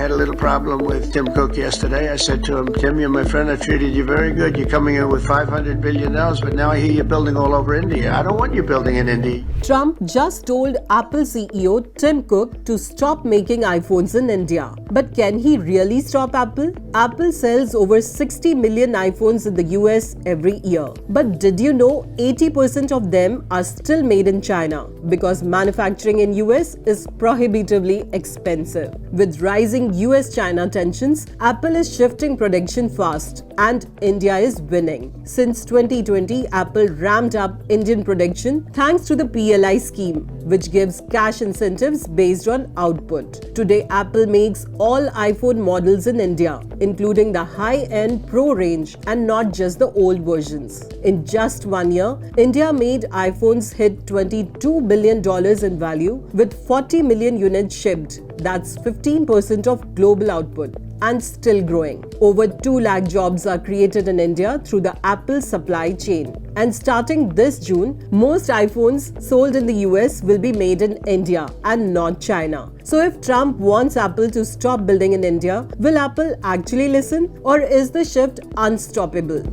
had a little problem with Tim Cook yesterday. I said to him, Tim, you're my friend. I treated you very good. You're coming in with $500 billion, but now I hear you're building all over India. I don't want you building in India. Trump just told Apple CEO Tim Cook to stop making iPhones in India. But can he really stop Apple? Apple sells over 60 million iPhones in the US every year. But did you know 80% of them are still made in China because manufacturing in US is prohibitively expensive. With rising US-China tensions, Apple is shifting production fast and India is winning. Since 2020, Apple ramped up Indian production thanks to the PLI scheme, which gives cash incentives based on output. Today, Apple makes all iPhone models in India, including the high-end Pro range and not just the old versions. In just 1 year, India made iPhones hit $22 billion in value with 40 million units shipped. That's 15% of global output and still growing. Over 2 lakh jobs are created in India through the Apple supply chain. And starting this June, most iPhones sold in the US will be made in India and not China. So if Trump wants Apple to stop building in India, will Apple actually listen, or is the shift unstoppable?